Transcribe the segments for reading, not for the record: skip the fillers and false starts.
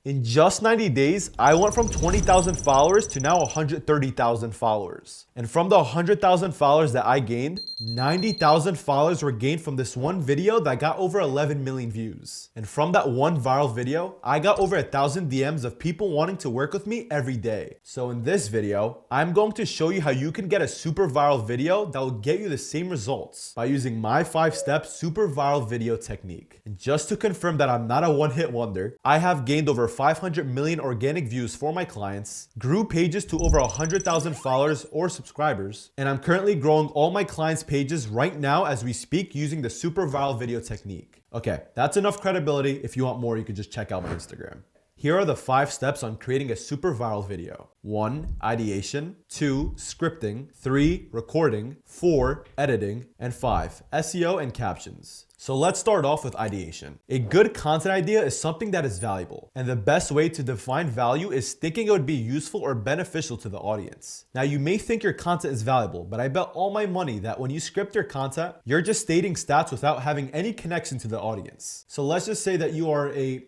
In just 90 days, I went from 20,000 followers to now 130,000 followers. And from the 100,000 followers that I gained, 90,000 followers were gained from this one video that got over 11 million views. And from that one viral video, I got over 1,000 DMs of people wanting to work with me every day. So in this video, I'm going to show you how you can get a super viral video that will get you the same results by using my 5-step super viral video technique. And just to confirm that I'm not a one-hit wonder, I have gained over 500 million organic views for my clients, grew pages to over 100,000 followers or subscribers, and I'm currently growing all my clients' pages right now as we speak using the super viral video technique. Okay, that's enough credibility. If you want more, you can just check out my Instagram. Here are the 5 steps on creating a super viral video. 1. Ideation. 2. Scripting. 3. Recording. 4. Editing. And 5. SEO and captions. So let's start off with ideation. A good content idea is something that is valuable. And the best way to define value is thinking it would be useful or beneficial to the audience. Now you may think your content is valuable, but I bet all my money that when you script your content, you're just stating stats without having any connection to the audience. So let's just say that you are a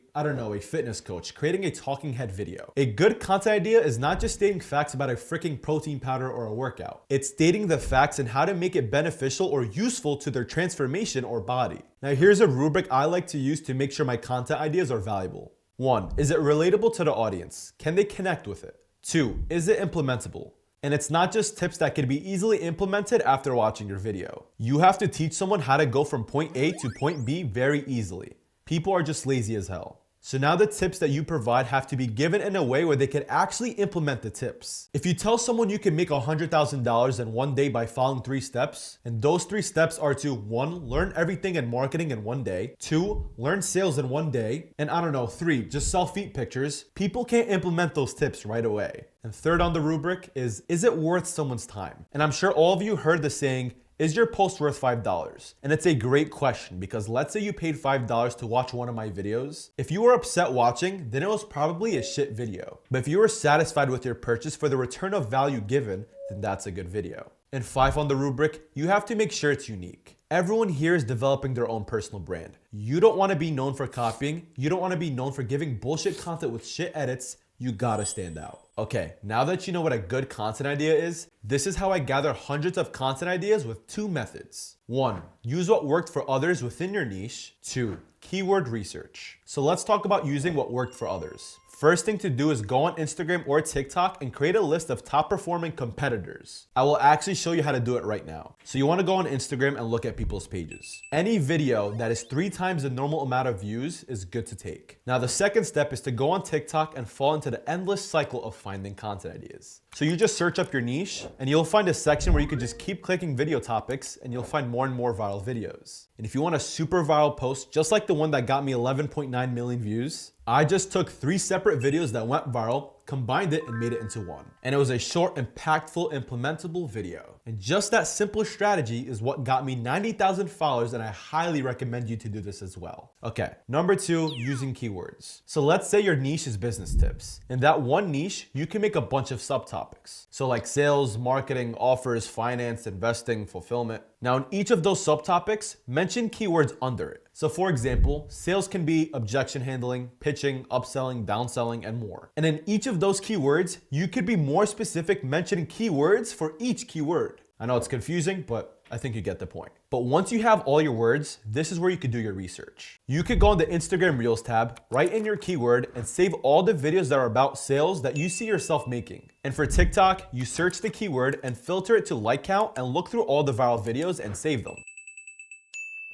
fitness coach creating a talking head video. A good content idea is not just stating facts about a freaking protein powder or a workout. It's stating the facts and how to make it beneficial or useful to their transformation or body. Now here's a rubric I like to use to make sure my content ideas are valuable. 1. Is it relatable to the audience? Can they connect with it? 2. Is it implementable? And it's not just tips that can be easily implemented after watching your video. You have to teach someone how to go from point A to point B very easily. People are just lazy as hell. So now the tips that you provide have to be given in a way where they can actually implement the tips. If you tell someone you can make $100,000 in one day by following 3 steps, and those 3 steps are to 1. Learn everything in marketing in one day, 2. Learn sales in one day, and 3. Just sell feet pictures, people can't implement those tips right away. And third on the rubric is it worth someone's time? And I'm sure all of you heard the saying, is your post worth $5? And it's a great question because let's say you paid $5 to watch one of my videos. If you were upset watching, then it was probably a shit video. But if you were satisfied with your purchase for the return of value given, then that's a good video. And 5 on the rubric, you have to make sure it's unique. Everyone here is developing their own personal brand. You don't want to be known for copying. You don't want to be known for giving bullshit content with shit edits. You gotta stand out. Okay, now that you know what a good content idea is, this is how I gather hundreds of content ideas with 2 methods. 1. Use what worked for others within your niche. 2. Keyword research. So let's talk about using what worked for others. First thing to do is go on Instagram or TikTok and create a list of top performing competitors. I will actually show you how to do it right now. So you want to go on Instagram and look at people's pages. Any video that is 3 times the normal amount of views is good to take. Now the second step is to go on TikTok and fall into the endless cycle of finding content ideas. So you just search up your niche and you'll find a section where you can just keep clicking video topics and you'll find more and more viral videos. And if you want a super viral post, just like the one that got me 11.9 million views, I just took 3 separate videos that went viral, combined it and made it into one. And it was a short, impactful, implementable video. And just that simple strategy is what got me 90,000 followers, and I highly recommend you to do this as well. Okay, number 2, using keywords. So let's say your niche is business tips. In that one niche, you can make a bunch of subtopics. So like sales, marketing, offers, finance, investing, fulfillment. Now in each of those subtopics, mention keywords under it. So for example, sales can be objection handling, pitching, upselling, downselling, and more. And in each of those keywords, you could be more specific mentioning keywords for each keyword. I know it's confusing, but I think you get the point. But once you have all your words, this is where you could do your research. You could go on the Instagram Reels tab, write in your keyword, and save all the videos that are about sales that you see yourself making. And for TikTok, you search the keyword and filter it to like count and look through all the viral videos and save them.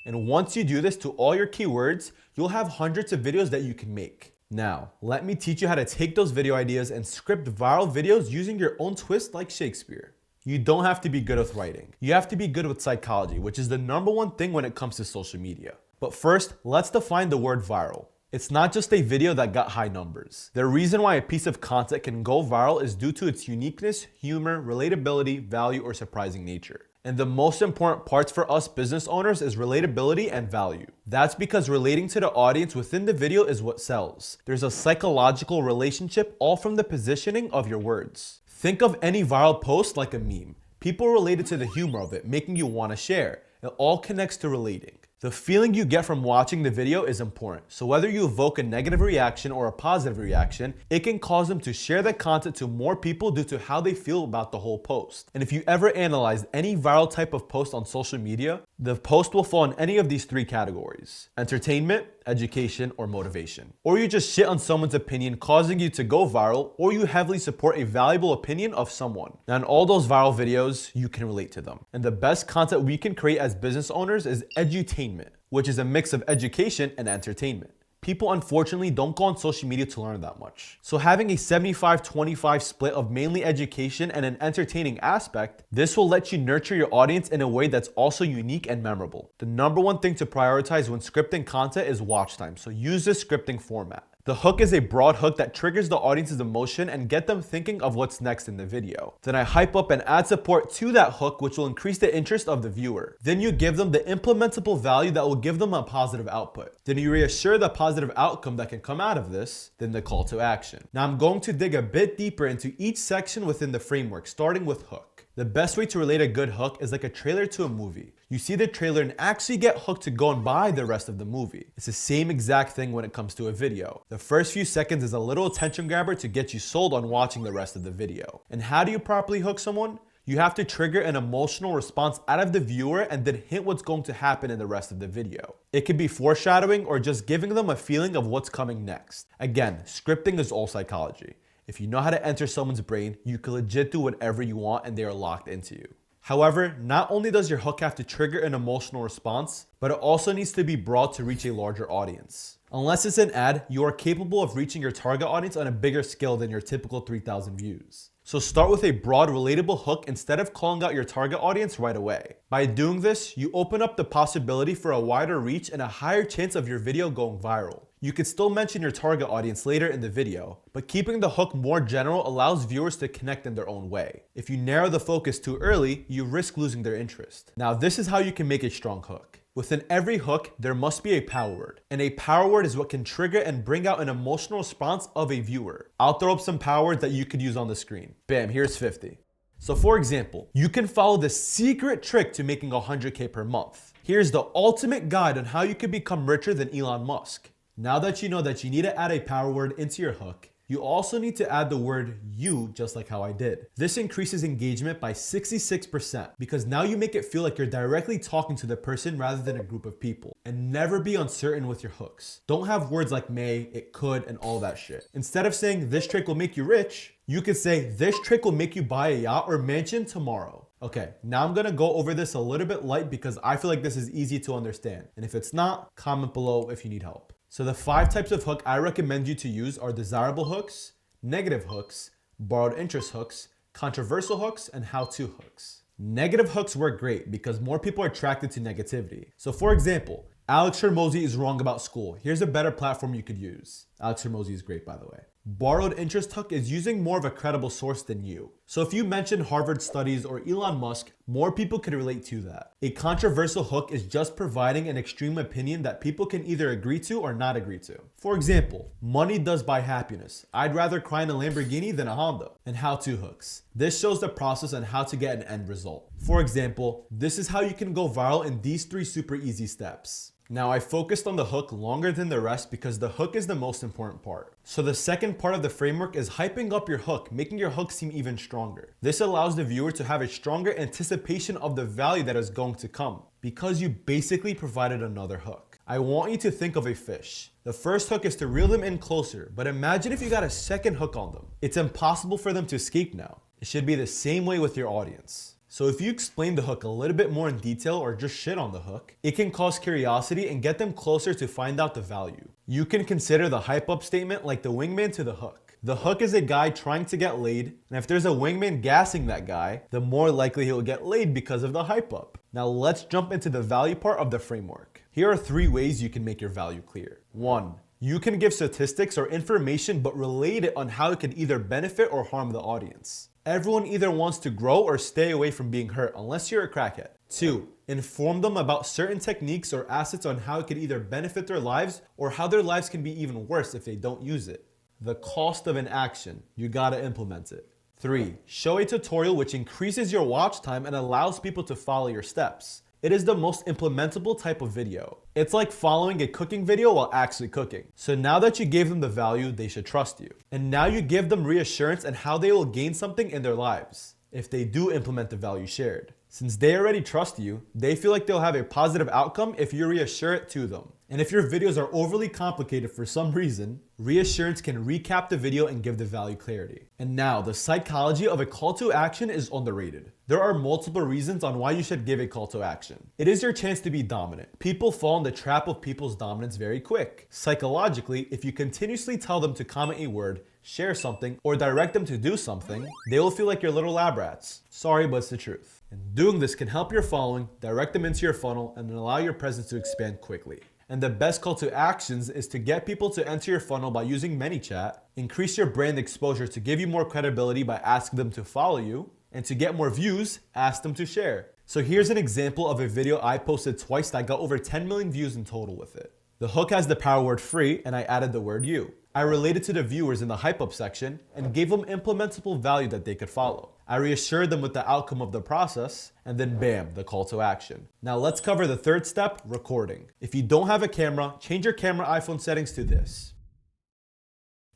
And once you do this to all your keywords, you'll have hundreds of videos that you can make. Now, let me teach you how to take those video ideas and script viral videos using your own twist like Shakespeare. You don't have to be good with writing. You have to be good with psychology, which is the #1 thing when it comes to social media. But first, let's define the word viral. It's not just a video that got high numbers. The reason why a piece of content can go viral is due to its uniqueness, humor, relatability, value, or surprising nature. And the most important parts for us business owners is relatability and value. That's because relating to the audience within the video is what sells. There's a psychological relationship all from the positioning of your words. Think of any viral post like a meme. People related to the humor of it, making you want to share. It all connects to relating. The feeling you get from watching the video is important. So whether you evoke a negative reaction or a positive reaction, it can cause them to share the content to more people due to how they feel about the whole post. And if you ever analyzed any viral type of post on social media, the post will fall in any of these three categories: entertainment, education, or motivation. Or you just shit on someone's opinion causing you to go viral, or you heavily support a valuable opinion of someone. Now in all those viral videos, you can relate to them. And the best content we can create as business owners is edutainment, which is a mix of education and entertainment. People unfortunately don't go on social media to learn that much. So having a 75-25 split of mainly education and an entertaining aspect, this will let you nurture your audience in a way that's also unique and memorable. The number one thing to prioritize when scripting content is watch time, so use this scripting format. The hook is a broad hook that triggers the audience's emotion and get them thinking of what's next in the video. Then I hype up and add support to that hook, which will increase the interest of the viewer. Then you give them the implementable value that will give them a positive output. Then you reassure the positive outcome that can come out of this, then the call to action. Now I'm going to dig a bit deeper into each section within the framework, starting with hook. The best way to relate a good hook is like a trailer to a movie. You see the trailer and actually get hooked to go and buy the rest of the movie. It's the same exact thing when it comes to a video. The first few seconds is a little attention grabber to get you sold on watching the rest of the video. And how do you properly hook someone? You have to trigger an emotional response out of the viewer and then hint what's going to happen in the rest of the video. It could be foreshadowing or just giving them a feeling of what's coming next. Again, scripting is all psychology. If you know how to enter someone's brain, you can legit do whatever you want and they are locked into you. However, not only does your hook have to trigger an emotional response, but it also needs to be broad to reach a larger audience. Unless it's an ad, you are capable of reaching your target audience on a bigger scale than your typical 3,000 views. So start with a broad, relatable hook instead of calling out your target audience right away. By doing this, you open up the possibility for a wider reach and a higher chance of your video going viral. You could still mention your target audience later in the video, but keeping the hook more general allows viewers to connect in their own way. If you narrow the focus too early, you risk losing their interest. Now, this is how you can make a strong hook. Within every hook, there must be a power word. And a power word is what can trigger and bring out an emotional response of a viewer. I'll throw up some power words that you could use on the screen. Bam, here's 50. So for example, you can follow the secret trick to making 100K per month. Here's the ultimate guide on how you can become richer than Elon Musk. Now that you know that you need to add a power word into your hook, you also need to add the word you, just like how I did. This increases engagement by 66% because now you make it feel like you're directly talking to the person rather than a group of people. And never be uncertain with your hooks. Don't have words like may, it could, and all that shit. Instead of saying this trick will make you rich, you could say this trick will make you buy a yacht or mansion tomorrow. Okay, now I'm gonna go over this a little bit light because I feel like this is easy to understand. And if it's not, comment below if you need help. So the 5 types of hook I recommend you to use are desirable hooks, negative hooks, borrowed interest hooks, controversial hooks, and how-to hooks. Negative hooks work great because more people are attracted to negativity. So for example, Alex Hormozy is wrong about school. Here's a better platform you could use. Alex Hormozy is great, by the way. Borrowed interest hook is using more of a credible source than you. So if you mention Harvard studies or Elon Musk, more people could relate to that. A controversial hook is just providing an extreme opinion that people can either agree to or not agree to. For example, money does buy happiness. I'd rather cry in a Lamborghini than a Honda. And how-to hooks. This shows the process on how to get an end result. For example, this is how you can go viral in these 3 super easy steps. Now I focused on the hook longer than the rest because the hook is the most important part. So the second part of the framework is hyping up your hook, making your hook seem even stronger. This allows the viewer to have a stronger anticipation of the value that is going to come because you basically provided another hook. I want you to think of a fish. The first hook is to reel them in closer, but imagine if you got a second hook on them. It's impossible for them to escape now. It should be the same way with your audience. So if you explain the hook a little bit more in detail or just shit on the hook, it can cause curiosity and get them closer to find out the value. You can consider the hype up statement like the wingman to the hook. The hook is a guy trying to get laid, and if there's a wingman gassing that guy, the more likely he'll get laid because of the hype up. Now let's jump into the value part of the framework. Here are 3 ways you can make your value clear. 1. You can give statistics or information but relate it on how it could either benefit or harm the audience. Everyone either wants to grow or stay away from being hurt unless you're a crackhead. 2. Inform them about certain techniques or assets on how it could either benefit their lives or how their lives can be even worse if they don't use it. The cost of an action, you gotta implement it. 3. Show a tutorial which increases your watch time and allows people to follow your steps. It is the most implementable type of video. It's like following a cooking video while actually cooking. So now that you gave them the value, they should trust you. And now you give them reassurance and how they will gain something in their lives if they do implement the value shared. Since they already trust you, they feel like they'll have a positive outcome if you reassure it to them. And if your videos are overly complicated for some reason, reassurance can recap the video and give the value clarity. And now, the psychology of a call to action is underrated. There are multiple reasons on why you should give a call to action. It is your chance to be dominant. People fall in the trap of people's dominance very quick. Psychologically, if you continuously tell them to comment a word, share something, or direct them to do something, they will feel like you're little lab rats. Sorry, but it's the truth. And doing this can help your following, direct them into your funnel, and allow your presence to expand quickly. And the best call to actions is to get people to enter your funnel by using ManyChat, increase your brand exposure to give you more credibility by asking them to follow you, and to get more views, ask them to share. So here's an example of a video I posted twice that got over 10 million views in total with it. The hook has the power word free, and I added the word you. I related to the viewers in the hype up section and gave them implementable value that they could follow. I reassured them with the outcome of the process, and then bam, the call to action. Now let's cover the third step, recording. If you don't have a camera, change your camera iPhone settings to this.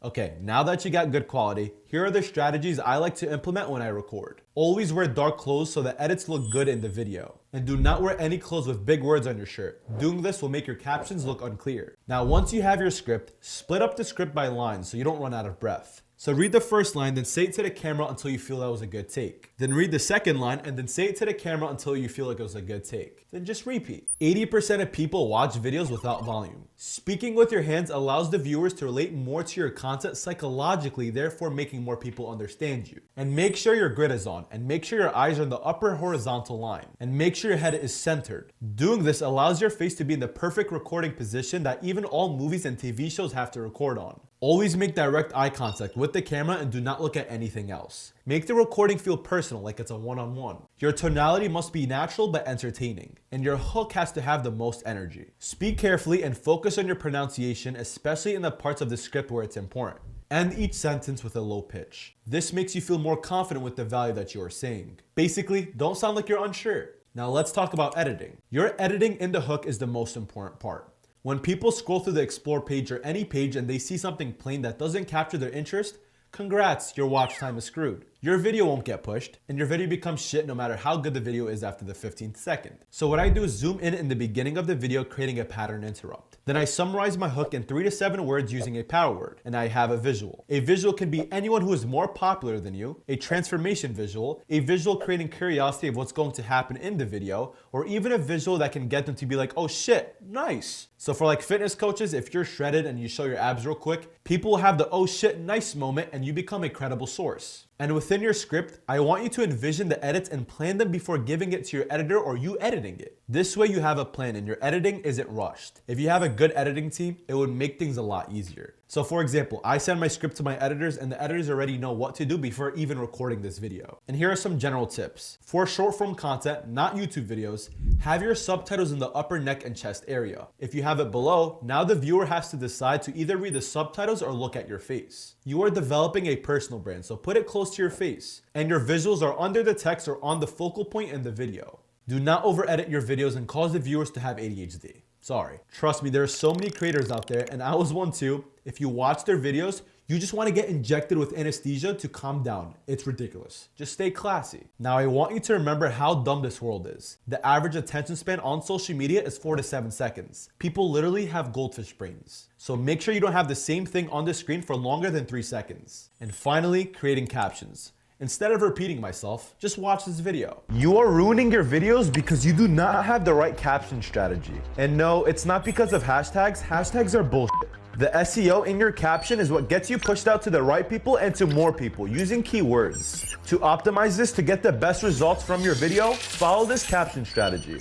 Okay, now that you got good quality, here are the strategies I like to implement when I record. Always wear dark clothes so the edits look good in the video. And do not wear any clothes with big words on your shirt. Doing this will make your captions look unclear. Now once you have your script, split up the script by lines so you don't run out of breath. So read the first line, then say it to the camera until you feel that was a good take. Then read the second line and then say it to the camera until you feel like it was a good take. Then just repeat. 80% of people watch videos without volume. Speaking with your hands allows the viewers to relate more to your content psychologically, therefore making more people understand you. And make sure your grid is on, and make sure your eyes are in the upper horizontal line, and make sure your head is centered. Doing this allows your face to be in the perfect recording position that even all movies and TV shows have to record on. Always make direct eye contact with the camera and do not look at anything else. Make the recording feel personal, like it's a one-on-one. Your tonality must be natural but entertaining, and your hook has to have the most energy. Speak carefully and focus on your pronunciation, especially in the parts of the script where it's important. End each sentence with a low pitch. This makes you feel more confident with the value that you are saying. Basically, don't sound like you're unsure. Now let's talk about editing. Your editing in the hook is the most important part. When people scroll through the explore page or any page and they see something plain that doesn't capture their interest, congrats, your watch time is screwed. Your video won't get pushed, and your video becomes shit no matter how good the video is after the 15th second. So what I do is zoom in the beginning of the video, creating a pattern interrupt. Then I summarize my hook in 3 to 7 words using a power word, and I have a visual. A visual can be anyone who is more popular than you, a transformation visual, a visual creating curiosity of what's going to happen in the video, or even a visual that can get them to be like, oh shit, nice. So for like fitness coaches, if you're shredded and you show your abs real quick, people will have the oh shit, nice moment and you become a credible source. And within your script, I want you to envision the edits and plan them before giving it to your editor or you editing it. This way you have a plan and your editing isn't rushed. If you have a good editing team, it would make things a lot easier. So for example, I send my script to my editors and the editors already know what to do before even recording this video. And here are some general tips. For short form content, not YouTube videos, have your subtitles in the upper neck and chest area. If you have it below, now the viewer has to decide to either read the subtitles or look at your face. You are developing a personal brand, so put it close to your face. And your visuals are under the text or on the focal point in the video. Do not over edit your videos and cause the viewers to have ADHD. Sorry. Trust me, there are so many creators out there, and I was one too. If you watch their videos, you just want to get injected with anesthesia to calm down. It's ridiculous. Just stay classy. Now I want you to remember how dumb this world is. The average attention span on social media is 4 to 7 seconds. People literally have goldfish brains. So make sure you don't have the same thing on the screen for longer than 3 seconds. And finally, creating captions. Instead of repeating myself, just watch this video. You are ruining your videos because you do not have the right caption strategy. And no, it's not because of hashtags. Hashtags are bullshit. The SEO in your caption is what gets you pushed out to the right people and to more people using keywords. To optimize this to get the best results from your video, follow this caption strategy.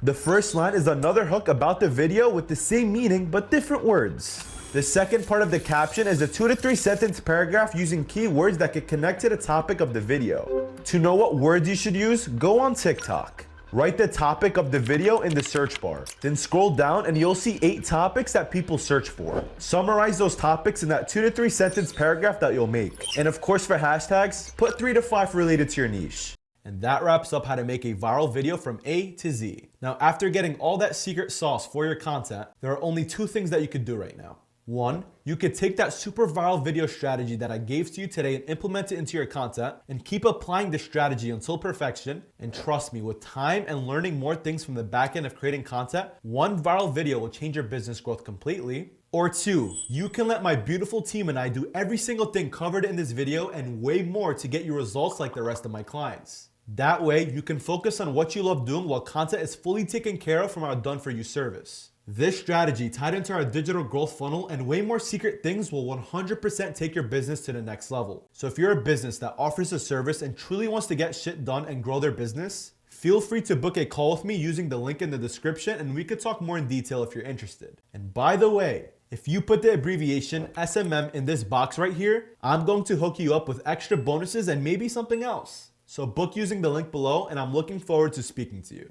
The first line is another hook about the video with the same meaning but different words. The second part of the caption is a 2 to 3 sentence paragraph using keywords that can connect to the topic of the video. To know what words you should use, go on TikTok. Write the topic of the video in the search bar. Then scroll down and you'll see 8 topics that people search for. Summarize those topics in that 2 to 3 sentence paragraph that you'll make. And of course for hashtags, put 3 to 5 related to your niche. And that wraps up how to make a viral video from A to Z. Now, after getting all that secret sauce for your content, there are only two things that you could do right now. One, you could take that super viral video strategy that I gave to you today and implement it into your content and keep applying the strategy until perfection. And trust me, with time and learning more things from the back end of creating content, one viral video will change your business growth completely. Or two, you can let my beautiful team and I do every single thing covered in this video and way more to get you results like the rest of my clients. That way, you can focus on what you love doing while content is fully taken care of from our done for you service. This strategy tied into our digital growth funnel and way more secret things will 100% take your business to the next level. So if you're a business that offers a service and truly wants to get shit done and grow their business, feel free to book a call with me using the link in the description and we could talk more in detail if you're interested. And by the way, if you put the abbreviation SMM in this box right here, I'm going to hook you up with extra bonuses and maybe something else. So book using the link below and I'm looking forward to speaking to you.